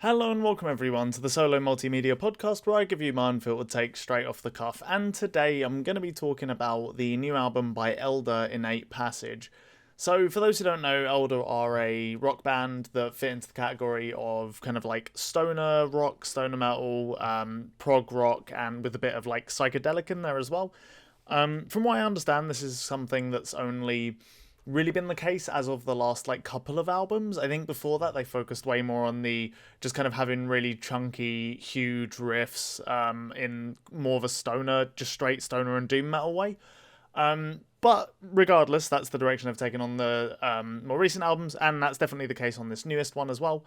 Hello and welcome everyone to the Solo Multimedia Podcast where I give you my unfiltered take straight off the cuff, and today I'm going to be talking about the new album by Elder, Innate Passage. So for those who don't know, Elder are a rock band that fit into the category of kind of like stoner rock, stoner metal, prog rock, and with a bit of like psychedelic in there as well. From what I understand, this is something that's only really been the case as of the last like couple of albums. I think before that they focused way more on the just kind of having really chunky, huge riffs in more of a stoner, just straight stoner and doom metal way. But regardless, that's the direction I've taken on the more recent albums, and that's definitely the case on this newest one as well.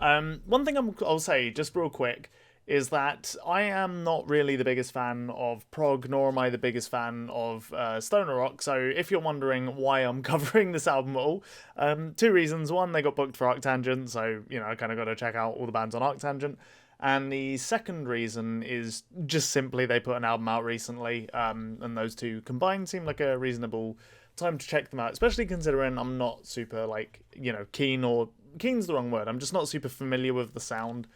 One thing I'll say just real quick is that I am not really the biggest fan of prog, nor am I the biggest fan of stoner rock. So if you're wondering why I'm covering this album at all, two reasons. One, they got booked for Arctangent, so I kind of got to check out all the bands on Arctangent. And the second reason is just simply they put an album out recently, and those two combined seem like a reasonable time to check them out, especially considering I'm not super keen's the wrong word. I'm just not super familiar with the sound.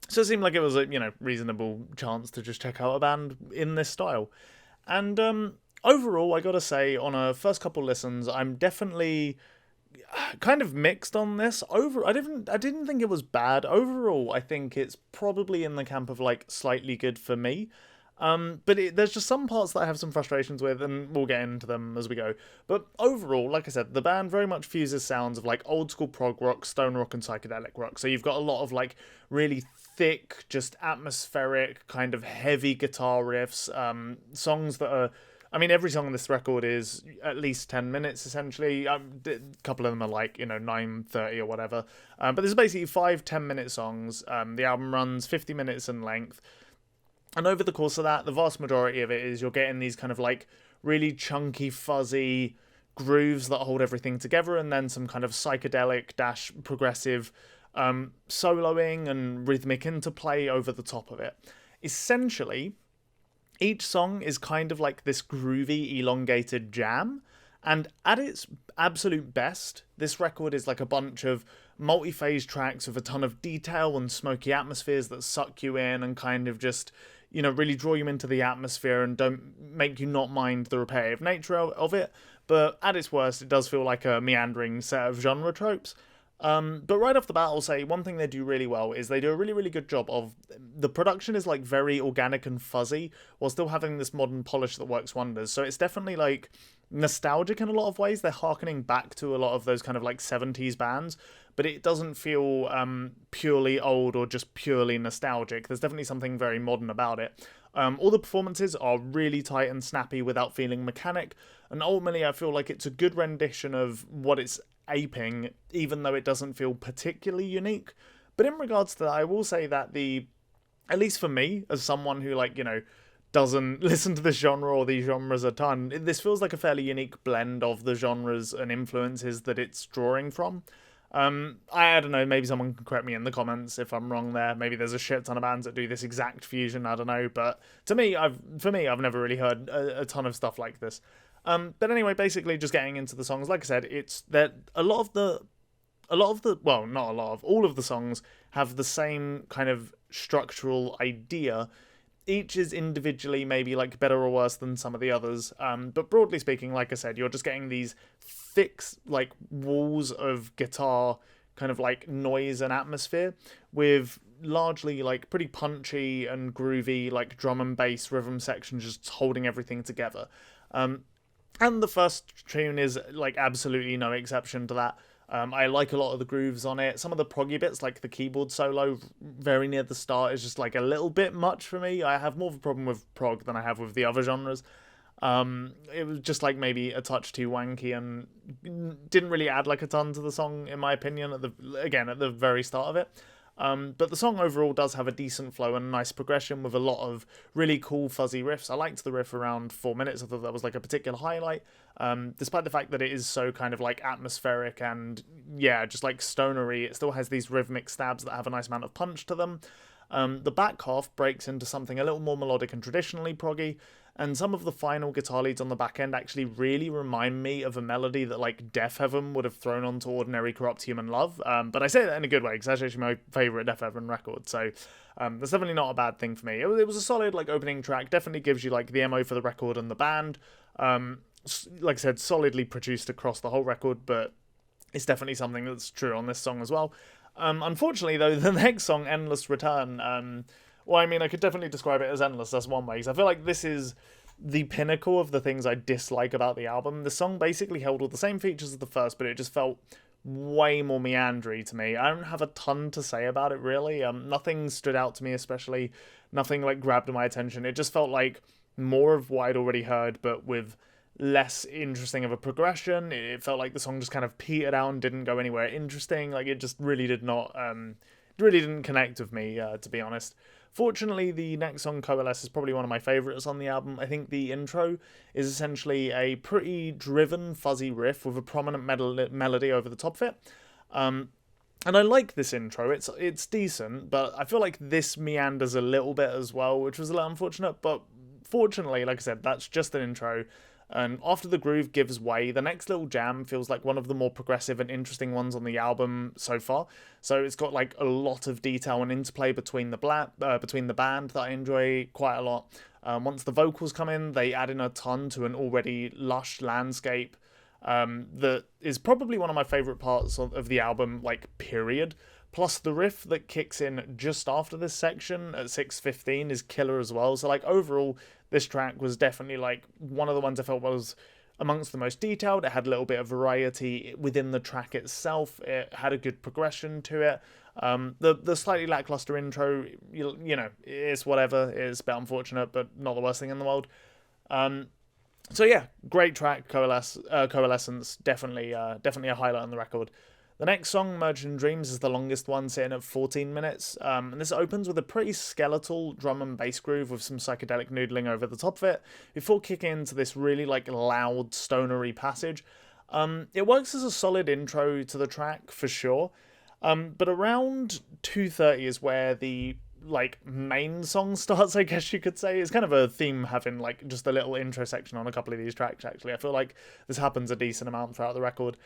So it seemed like it was a reasonable chance to just check out a band in this style. And overall, I gotta say, on a first couple listens, I'm definitely kind of mixed on this. I didn't think it was bad. Overall, I think it's probably in the camp of like slightly good for me. But there's just some parts that I have some frustrations with, and we'll get into them as we go. But overall, like I said, the band very much fuses sounds of like old school prog rock, stone rock, and psychedelic rock. So you've got a lot of like really thick, just atmospheric, kind of heavy guitar riffs, songs that are. I mean, every song on this record is at least 10 minutes, essentially. A couple of them are like, 9:30 or whatever. But there's basically 5 10-minute songs. The album runs 50 minutes in length. And over the course of that, the vast majority of it is you're getting these kind of like really chunky, fuzzy grooves that hold everything together, and then some kind of psychedelic dash progressive soloing and rhythmic interplay over the top of it. Essentially, each song is kind of like this groovy, elongated jam. And at its absolute best, this record is like a bunch of multi-phase tracks with a ton of detail and smoky atmospheres that suck you in and kind of just, really draw you into the atmosphere and don't make you not mind the repetitive nature of it. But at its worst, it does feel like a meandering set of genre tropes. But right off the bat, I'll say one thing they do really well is they do a really, really good job of the production is like very organic and fuzzy while still having this modern polish that works wonders. So it's definitely like nostalgic in a lot of ways. They're harkening back to a lot of those kind of like 70s bands, but it doesn't feel purely old or just purely nostalgic. There's definitely something very modern about it. All the performances are really tight and snappy without feeling mechanic, and ultimately I feel like it's a good rendition of what it's aping, even though it doesn't feel particularly unique. But in regards to that, I will say that at least for me, as someone who doesn't listen to this genre or these genres a ton, this feels like a fairly unique blend of the genres and influences that it's drawing from. I don't know, maybe someone can correct me in the comments if I'm wrong there. Maybe there's a shit ton of bands that do this exact fusion, I don't know. But to me, I've never really heard a ton of stuff like this. But anyway, basically just getting into the songs, like I said, it's that all of the songs have the same kind of structural idea. Each is individually maybe like better or worse than some of the others. But broadly speaking, like I said, you're just getting these thick like walls of guitar kind of like noise and atmosphere with largely like pretty punchy and groovy like drum and bass rhythm sections just holding everything together. And the first tune is like absolutely no exception to that. I like a lot of the grooves on it. Some of the proggy bits, like the keyboard solo very near the start, is just like a little bit much for me. I have more of a problem with prog than I have with the other genres. It was just like maybe a touch too wanky and didn't really add like a ton to the song, in my opinion, at the very start of it. But the song overall does have a decent flow and a nice progression with a lot of really cool fuzzy riffs. I liked the riff around 4 minutes. I thought that was like a particular highlight. Despite the fact that it is so kind of like atmospheric and just like stonery, it still has these rhythmic stabs that have a nice amount of punch to them. The back half breaks into something a little more melodic and traditionally proggy, and some of the final guitar leads on the back end actually really remind me of a melody that like Death Heaven would have thrown onto Ordinary Corrupt Human Love. But I say that in a good way, because that's actually my favourite Death Heaven record, so that's definitely not a bad thing for me. It was a solid like opening track, definitely gives you like the MO for the record and the band. Like I said, solidly produced across the whole record, but it's definitely something that's true on this song as well. Unfortunately, though, the next song, Endless Return, well, I mean, I could definitely describe it as endless, that's one way, because I feel like this is the pinnacle of the things I dislike about the album. The song basically held all the same features as the first, but it just felt way more meandering to me. I don't have a ton to say about it, really. Nothing stood out to me especially. Nothing, like, grabbed my attention. It just felt like more of what I'd already heard, but with less interesting of a progression. It felt like the song just kind of petered out and didn't go anywhere interesting. Like, it just really did not, really didn't connect with me, to be honest. Fortunately, the next song, Coalesce, is probably one of my favourites on the album. I think the intro is essentially a pretty driven, fuzzy riff with a prominent melody over the top of it. And I like this intro. It's decent, but I feel like this meanders a little bit as well, which was a little unfortunate. But fortunately, like I said, that's just an intro. And after the groove gives way, the next little jam feels like one of the more progressive and interesting ones on the album so far. So it's got like a lot of detail and interplay between the band that I enjoy quite a lot. Once the vocals come in, they add in a ton to an already lush landscape that is probably one of my favourite parts of the album, like, period. Plus, the riff that kicks in just after this section at 6:15 is killer as well. So, like, overall, this track was definitely, like, one of the ones I felt was amongst the most detailed. It had a little bit of variety within the track itself. It had a good progression to it. The slightly lackluster intro, you know, it's whatever. It's a bit unfortunate, but not the worst thing in the world. So yeah, great track, Coalescence, definitely a highlight on the record. The next song, Merging Dreams, is the longest one, sitting at 14 minutes. And this opens with a pretty skeletal drum and bass groove with some psychedelic noodling over the top of it, before kicking into this really like loud, stonery passage. It works as a solid intro to the track, for sure. But around 2:30 is where the like main song starts, I guess you could say. It's kind of a theme having like just a little intro section on a couple of these tracks, actually. I feel like this happens a decent amount throughout the record.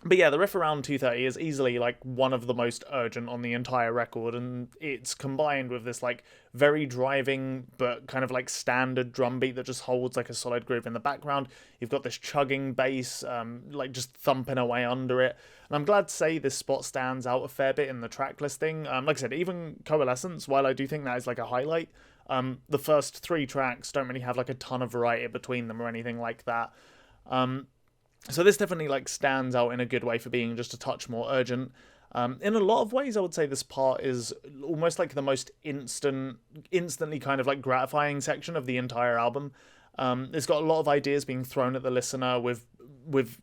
But yeah, the riff around 2:30 is easily like one of the most urgent on the entire record, and it's combined with this like very driving but kind of like standard drum beat that just holds like a solid groove in the background. You've got this chugging bass, like just thumping away under it. And I'm glad to say this spot stands out a fair bit in the track listing. Like I said, even Coalescence, while I do think that is like a highlight, the first three tracks don't really have like a ton of variety between them or anything like that. So this definitely like stands out in a good way for being just a touch more urgent. In a lot of ways, I would say this part is almost like the most instantly kind of like gratifying section of the entire album. It's got a lot of ideas being thrown at the listener with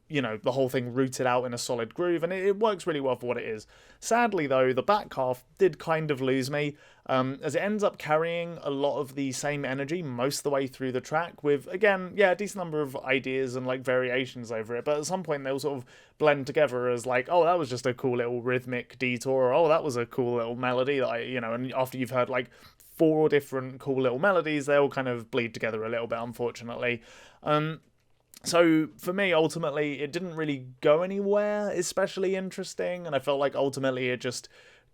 you know, the whole thing rooted out in a solid groove, and it works really well for what it is. Sadly, though, the back half did kind of lose me, as it ends up carrying a lot of the same energy most of the way through the track, with, again, yeah, a decent number of ideas and like variations over it, but at some point they'll sort of blend together as like, oh, that was just a cool little rhythmic detour, or oh, that was a cool little melody that you know, and after you've heard like 4 different cool little melodies, they all kind of bleed together a little bit, unfortunately. So for me, ultimately, it didn't really go anywhere especially interesting, and I felt like ultimately it just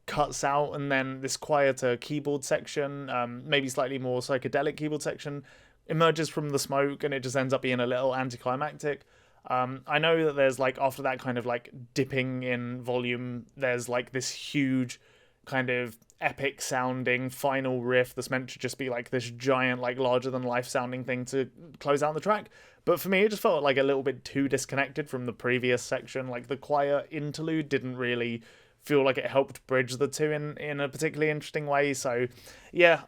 cuts out, and then this quieter keyboard section, maybe slightly more psychedelic keyboard section, emerges from the smoke, and it just ends up being a little anticlimactic. I know that there's like, after that kind of like dipping in volume, there's like this huge kind of epic sounding final riff that's meant to just be like this giant, like larger than life sounding thing to close out the track. But for me, it just felt like a little bit too disconnected from the previous section. Like the choir interlude didn't really feel like it helped bridge the two in a particularly interesting way. So yeah,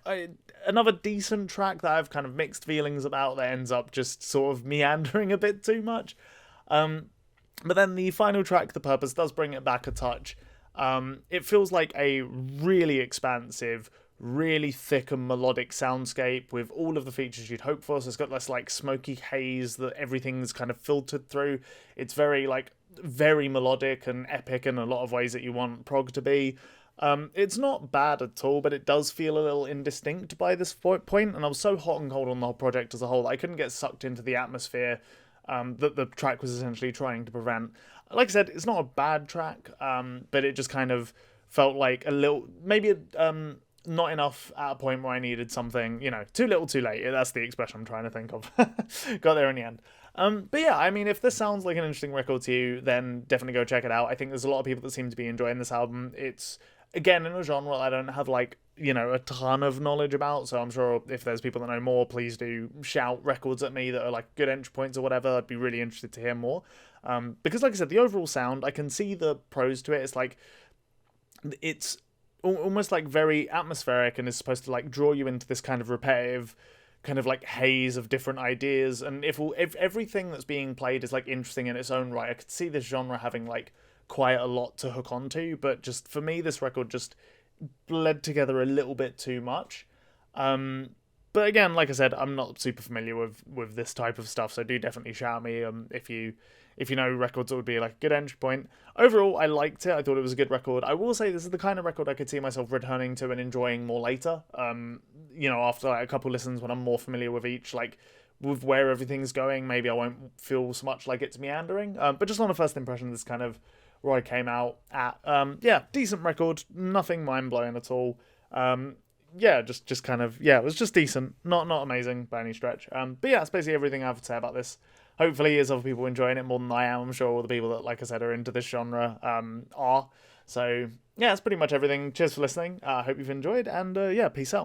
another decent track that I've kind of mixed feelings about that ends up just sort of meandering a bit too much. But then the final track, The Purpose, does bring it back a touch. It feels like a really expansive, really thick and melodic soundscape with all of the features you'd hope for. So it's got this like smoky haze that everything's kind of filtered through. It's very melodic and epic in a lot of ways that you want prog to be. It's not bad at all, but it does feel a little indistinct by this point, and I was so hot and cold on the whole project as a whole that I couldn't get sucked into the atmosphere that the track was essentially trying to prevent. Like I said, it's not a bad track, but it just kind of felt like a little, maybe not enough at a point where I needed something, too little too late. That's the expression I'm trying to think of. Got there in the end. But yeah, I mean, if this sounds like an interesting record to you, then definitely go check it out. I think there's a lot of people that seem to be enjoying this album. It's, again, in a genre I don't have, like, a ton of knowledge about, so I'm sure if there's people that know more, please do shout records at me that are, like, good entry points or whatever. I'd be really interested to hear more. Because, like I said, the overall sound, I can see the pros to it. It's, like, it's almost, like, very atmospheric and is supposed to, like, draw you into this kind of repetitive kind of like haze of different ideas, and if everything that's being played is like interesting in its own right, I could see this genre having like quite a lot to hook onto, but just for me this record just bled together a little bit too much. But again, like I said, I'm not super familiar with this type of stuff, so do definitely shout me if you know records that would be like a good entry point. Overall, I liked it. I thought it was a good record. I will say this is the kind of record I could see myself returning to and enjoying more later. After like a couple listens when I'm more familiar with each, like with where everything's going, maybe I won't feel so much like it's meandering. But just on a first impression, this kind of where I came out at. Yeah, decent record. Nothing mind-blowing at all. Yeah, just kind of, yeah, it was just decent. Not amazing by any stretch. But yeah, that's basically everything I have to say about this. Hopefully there's other people enjoying it more than I am. I'm sure all the people that, like I said, are into this genre are. So yeah, that's pretty much everything. Cheers for listening. I hope you've enjoyed, and yeah, peace out.